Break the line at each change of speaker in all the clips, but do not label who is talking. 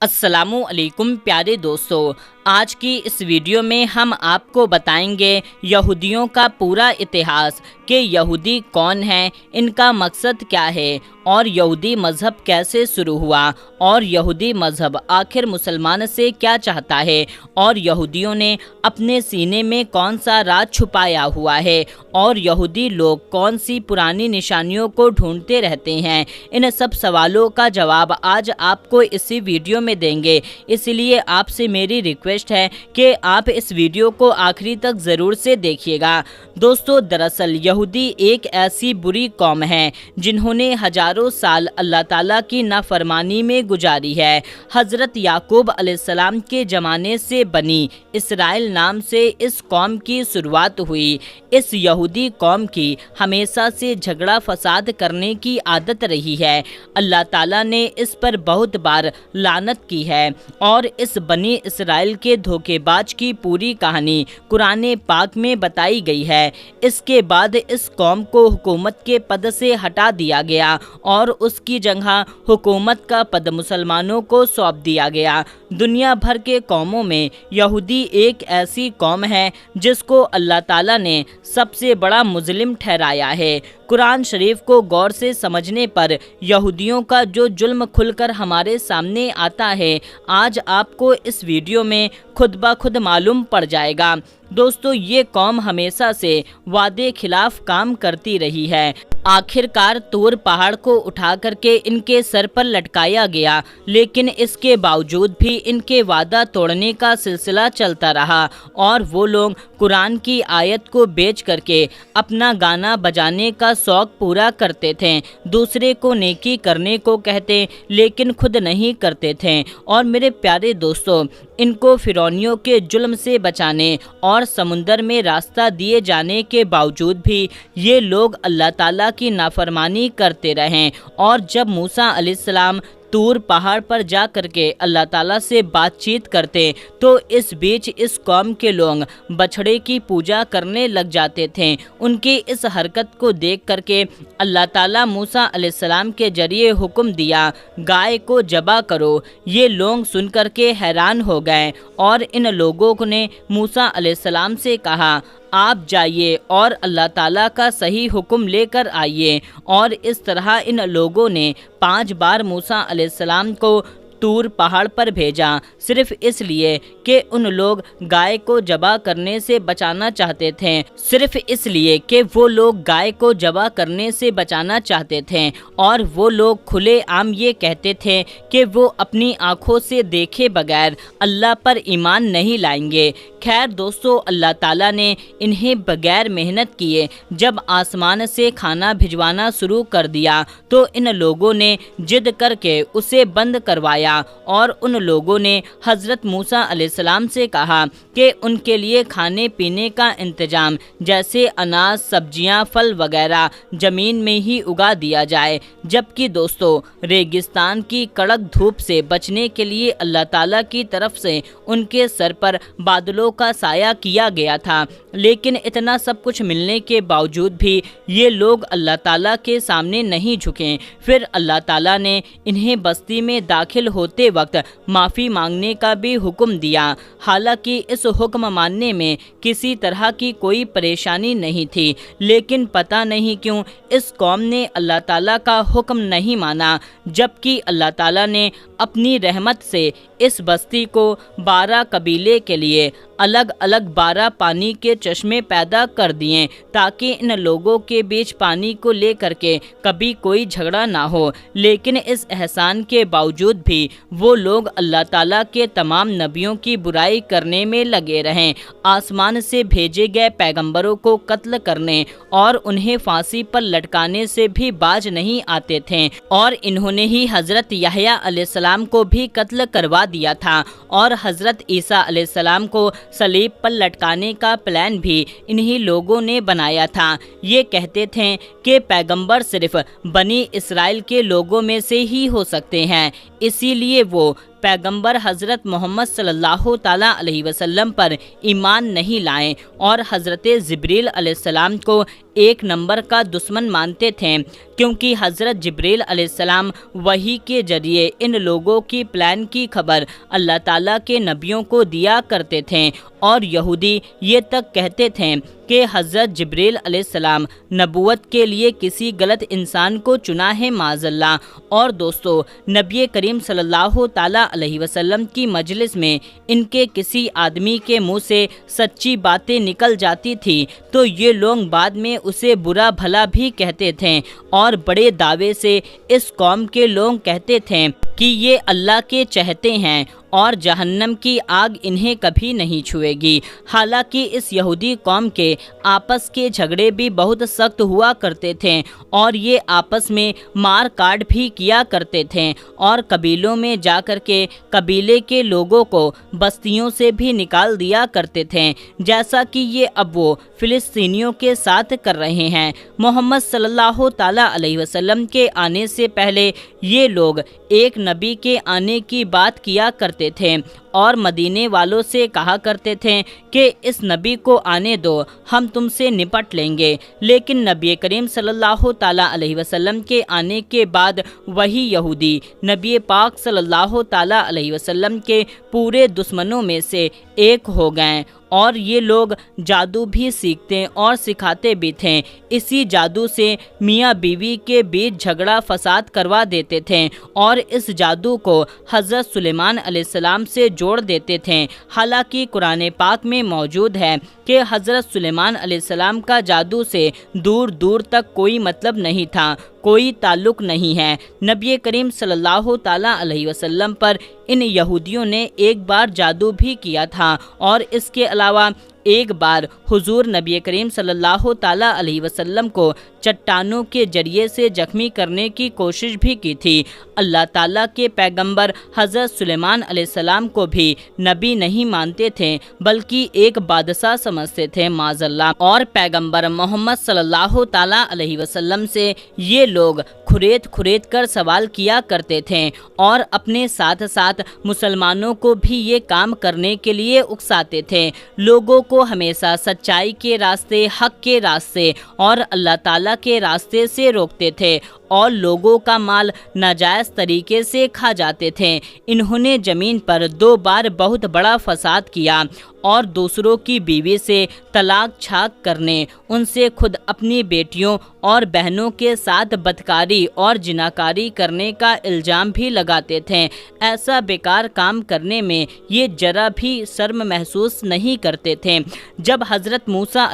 अस्सलामु अलैकुम प्यारे दोस्तों, आज की इस वीडियो में हम आपको बताएंगे यहूदियों का पूरा इतिहास कि यहूदी कौन हैं, इनका मकसद क्या है और यहूदी मज़हब कैसे शुरू हुआ और यहूदी मज़हब आखिर मुसलमान से क्या चाहता है और यहूदियों ने अपने सीने में कौन सा राज छुपाया हुआ है और यहूदी लोग कौन सी पुरानी निशानियों को ढूंढते रहते हैं। इन सब सवालों का जवाब आज आपको इसी वीडियो में देंगे, इसलिए आपसे मेरी रिक्वेस्ट है कि आप इस वीडियो को आखिरी तक ज़रूर से देखिएगा। दोस्तों, दरअसल यहूदी एक ऐसी बुरी कौम है जिन्होंने हजारों साल अल्लाह ताला की नाफरमानी में गुजारी है। हज़रत याकूब अलैहिस्सलाम के ज़माने से बनी इसराइल नाम से इस कौम की शुरुआत हुई। इस यहूदी कौम की हमेशा से झगड़ा फसाद करने की आदत रही है। अल्लाह ताला ने इस पर बहुत बार लानत की है और इस बनी इसराइल के धोखेबाज की पूरी कहानी कुरान पाक में बताई गई है। इसके बाद इस कौम को हुकूमत के पद से हटा दिया गया और उसकी जगह हुकूमत का पद मुसलमानों को सौंप दिया गया। दुनिया भर के कौमों में यहूदी एक ऐसी कौम है जिसको अल्लाह ताला ने सबसे बड़ा मुजलिम ठहराया है। कुरान शरीफ को गौर से समझने पर यहूदियों का जो जुल्म खुलकर हमारे सामने आता है, आज आपको इस वीडियो में खुद ब खुद मालूम पड़ जाएगा। दोस्तों, ये कौम हमेशा से वादे खिलाफ काम करती रही है। आखिरकार तूर पहाड़ को उठा करके इनके सर पर लटकाया गया, लेकिन इसके बावजूद भी इनके वादा तोड़ने का सिलसिला चलता रहा और वो लोग कुरान की आयत को बेच करके अपना गाना बजाने का शौक पूरा करते थे। दूसरे को नेकी करने को कहते लेकिन खुद नहीं करते थे। और मेरे प्यारे दोस्तों, इनको फिरौनियों के जुल्म से बचाने और समुंदर में रास्ता दिए जाने के बावजूद भी ये लोग अल्लाह ताला की नाफरमानी करते रहें। और जब मूसा अलैहिस्सलाम तूर पहाड़ पर जा करके अल्लाह ताला से बातचीत करते तो इस बीच इस कौम के लोग बछड़े की पूजा करने लग जाते थे। उनकी इस हरकत को देख करके अल्लाह ताला मूसा अलैहिस्सलाम के जरिए हुक्म दिया, गाय को ज़बह करो। ये लोग सुन करके हैरान हो गए और इन लोगों ने मूसा अलैहिस्सलाम से कहा, आप जाइए और अल्लाह ताला का सही हुक्म लेकर आइए। और इस तरह इन लोगों ने 5 बार मूसा अलैहिस्सलाम को तूर पहाड़ पर भेजा, सिर्फ इसलिए कि उन लोग गाय को ज़बह करने से बचाना चाहते थे। सिर्फ इसलिए कि वो लोग गाय को ज़बह करने से बचाना चाहते थे और वो लोग खुले आम ये कहते थे कि वो अपनी आँखों से देखे बगैर अल्लाह पर ईमान नहीं लाएंगे। खैर दोस्तों, अल्लाह ताला ने इन्हें बगैर मेहनत किए जब आसमान से खाना भिजवाना शुरू कर दिया तो इन लोगों ने जिद करके उसे बंद करवाया और उन लोगों ने हज़रत मूसा अलैहिस्सलाम से कहा कि उनके लिए खाने पीने का इंतजाम जैसे अनाज, सब्जियां, फल वगैरह ज़मीन में ही उगा दिया जाए। जबकि दोस्तों, रेगिस्तान की कड़क धूप से बचने के लिए अल्लाह ताला की तरफ से उनके सर पर बादलों का साया किया गया था। लेकिन इतना सब कुछ मिलने के बावजूद भी ये लोग अल्लाह ताला के सामने नहीं झुके। फिर अल्लाह ताला ने इन्हें बस्ती में दाखिल होते वक्त माफ़ी मांगने का भी हुक्म दिया। हालांकि इस हुक्म मानने में किसी तरह की कोई परेशानी नहीं थी, लेकिन पता नहीं क्यों इस कौम ने अल्लाह ताला का हुक्म नहीं माना। जबकि अल्लाह ताला ने अपनी रहमत से इस बस्ती को 12 कबीले के लिए अलग अलग 12 पानी के चश्मे पैदा कर दिए ताकि इन लोगों के बीच पानी को लेकर के कभी कोई झगड़ा ना हो। लेकिन इस एहसान के बावजूद भी वो लोग अल्लाह ताला के तमाम नबियों की बुराई करने में लगे रहें, आसमान से भेजे गए पैगंबरों को कत्ल करने और उन्हें फांसी पर लटकाने से भी बाज नहीं आते थे। और इन्होंने ही हज़रत यहया अलैहिस्सलाम को भी कत्ल करवा दिया था और हज़रत ईसा अलैहिस्सलाम को सलीब पर लटकाने का प्लान भी इन्हीं लोगों ने बनाया था। ये कहते थे कि पैगंबर सिर्फ बनी इसराइल के लोगों में से ही हो सकते हैं, इसीलिए वो पैगंबर हज़रत मोहम्मद सल्लल्लाहु ताला अलैहि वसल्लम पर ईमान नहीं लाएं और हज़रत जिब्रील अलैहिस्सलाम को एक नंबर का दुश्मन मानते थे, क्योंकि हज़रत जिब्रील अलैहिस्सलाम वही के जरिए इन लोगों की प्लान की खबर अल्लाह ताला के नबियों को दिया करते थे। और यहूदी ये तक कहते थे कि हज़रत जिब्रील अलैहिस्सलाम नबूवत के लिए किसी गलत इंसान को चुना है, माज़अल्लाह। और दोस्तों, नबी करीम सल्लल्लाहु ताला अलैहि वसल्लम की मजलिस में इनके किसी आदमी के मुंह से सच्ची बातें निकल जाती थी तो ये लोग बाद में उसे बुरा भला भी कहते थे, और बड़े दावे से इस कौम के लोग कहते थे कि ये अल्लाह के चहते हैं और जहन्नम की आग इन्हें कभी नहीं छुएगी। हालांकि इस यहूदी कौम के आपस के झगड़े भी बहुत सख्त हुआ करते थे और ये आपस में मार काट भी किया करते थे और कबीलों में जाकर के कबीले के लोगों को बस्तियों से भी निकाल दिया करते थे, जैसा कि ये अब वो फिलिस्तीनियों के साथ कर रहे हैं। मोहम्मद सल्लल्लाहु ताला अलैहि वसल्लम के आने से पहले ये लोग एक नबी के आने की बात किया करते थे और मदीने वालों से कहा करते थे कि इस नबी को आने दो, हम तुमसे निपट लेंगे। लेकिन नबी करीम सल्लल्लाहु ताला अलैहि वसल्लम के आने के बाद वही यहूदी नबी पाक सल्लल्लाहु ताला अलैहि वसल्लम के पूरे दुश्मनों में से एक हो गए और ये लोग जादू भी सीखते और सिखाते भी थे। इसी जादू से मियाँ बीवी के बीच झगड़ा फसाद करवा देते थे और इस जादू को हज़रत सुलेमान अलैहिस्सलाम से जोड़ देते थे। हालांकि कुरान पाक में मौजूद है कि हज़रत सुलेमान अलैहिस्सलाम का जादू से दूर दूर तक कोई मतलब नहीं था, कोई ताल्लुक़ नहीं है। नबी करीम सल्लल्लाहु ताला अलैहि वसल्लम पर इन यहूदियों ने एक बार जादू भी किया था और इसके अलावा एक बार हुजूर नबी करीम सल्लल्लाहु ताला अलैहि वसल्लम को चट्टानों के जरिए से जख्मी करने की कोशिश भी की थी। अल्लाह ताला के पैगंबर हज़रत सुलेमान अलैहिस्सलाम को भी नबी नहीं मानते थे बल्कि एक बादशाह समझते थे, माज़अल्लाह। और पैगंबर मोहम्मद सल्लल्लाहु ताला अलैहि वसल्लम से ये लोग खुरेद कर सवाल किया करते थे और अपने साथ साथ मुसलमानों को भी ये काम करने के लिए उकसाते थे। लोगों को हमेशा सच्चाई के रास्ते, हक के रास्ते और अल्लाह ताला के रास्ते से रोकते थे और लोगों का माल नाजायज़ तरीके से खा जाते थे। इन्होंने ज़मीन पर 2 बार बहुत बड़ा फसाद किया और दूसरों की बीवी से तलाक छाक करने, उनसे खुद अपनी बेटियों और बहनों के साथ बदकारी और जिनाकारी करने का इल्ज़ाम भी लगाते थे। ऐसा बेकार काम करने में ये ज़रा भी शर्म महसूस नहीं करते थे। जब हज़रत मूसा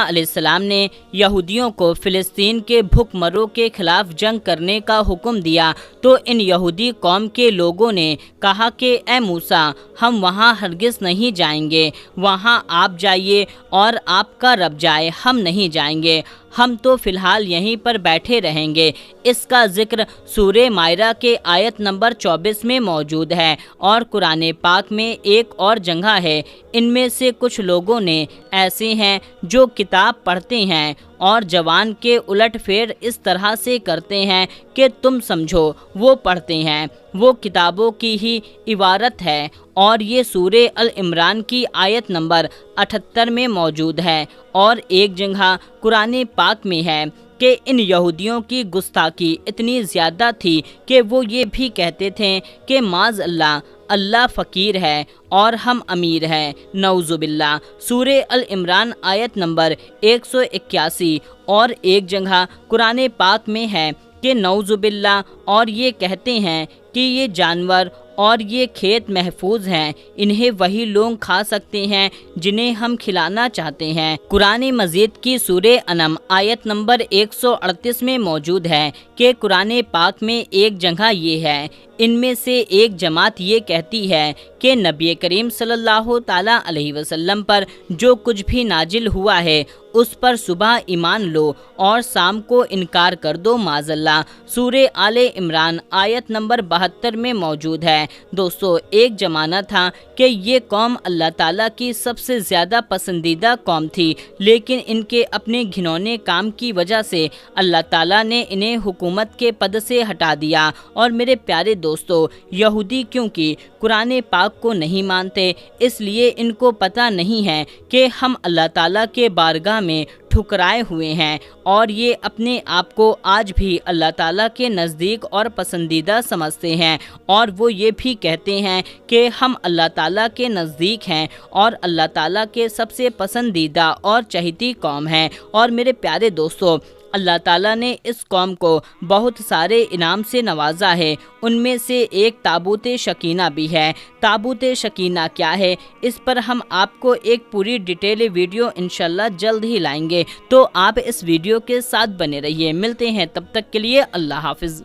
अलैहिस्सलाम ने यहूदियों को फ़िलिस्तीन के भुखमरों के खिलाफ जंग करने का हुक्म दिया तो इन यहूदी कौम के लोगों ने कहा कि ए मूसा, हम वहाँ हरगिज़ नहीं जाएंगे, वहाँ आप जाइए और आपका रब जाए, हम नहीं जाएंगे, हम तो फ़िलहाल यहीं पर बैठे रहेंगे। इसका जिक्र सूरे मायरा के आयत नंबर 24 में मौजूद है और कुरान पाक में एक और जगह है। इनमें से कुछ लोगों ने ऐसे हैं जो किताब पढ़ते हैं और जवान के उलट फेर इस तरह से करते हैं कि तुम समझो वो पढ़ते हैं, वो किताबों की ही इबारत है। और ये सूरे अल इमरान की आयत नंबर 78 में मौजूद है और एक जगह कुरान पाक में है कि इन यहूदियों की गुस्ताखी इतनी ज़्यादा थी कि वो ये भी कहते थे कि माज़अल्लाह, अल्लाह फ़कीर है और हम अमीर हैं, नऊज़ुबिल्लाह। सूरे अल इमरान आयत नंबर 181 और एक जगह कुरान पाक में है कि नऊज़ुबिल्लाह, और ये कहते हैं कि ये जानवर और ये खेत महफूज हैं, इन्हें वही लोग खा सकते हैं जिन्हें हम खिलाना चाहते हैं। कुरान मजीद की सूरे अनम आयत नंबर 138 में मौजूद है कि कुरान पाक में एक जगह ये है, इनमें से एक जमात ये कहती है कि नबी करीम सल्लल्लाहु ताला अलैहि वसल्लम पर जो कुछ भी नाजिल हुआ है उस पर सुबह ईमान लो और शाम को इनकार कर दो, माज़अल्लाह। सूरे आले इमरान आयत नंबर 72 में मौजूद है। दोस्तों, एक ज़माना था कि ये कौम अल्लाह ताला की सबसे ज़्यादा पसंदीदा कौम थी, लेकिन इनके अपने घिनौने काम की वजह से अल्लाह ताला ने इन्हें हुकूमत के पद से हटा दिया। और मेरे प्यारे دوستو یہودی کیونکہ قرآن پاک کو نہیں مانتے، اس لیے ان کو پتہ نہیں ہے کہ ہم اللہ تعالیٰ کے بارگاہ میں ٹھکرائے ہوئے ہیں، اور یہ اپنے آپ کو آج بھی اللہ تعالیٰ کے نزدیک اور پسندیدہ سمجھتے ہیں، اور وہ یہ بھی کہتے ہیں کہ ہم اللہ تعالیٰ کے نزدیک ہیں اور اللہ تعالیٰ کے سب سے پسندیدہ اور چہیتی قوم ہیں۔ اور میرے پیارے دوستو، اللہ تعالیٰ نے اس قوم کو بہت سارے انعام سے نوازا ہے، ان میں سے ایک تابوت سکینہ بھی ہے۔ تابوت سکینہ کیا ہے، اس پر ہم آپ کو ایک پوری ڈیٹیل ویڈیو انشاءاللہ جلد ہی لائیں گے، تو آپ اس ویڈیو کے ساتھ بنے رہیے۔ ملتے ہیں تب تک کے لیے، اللہ حافظ۔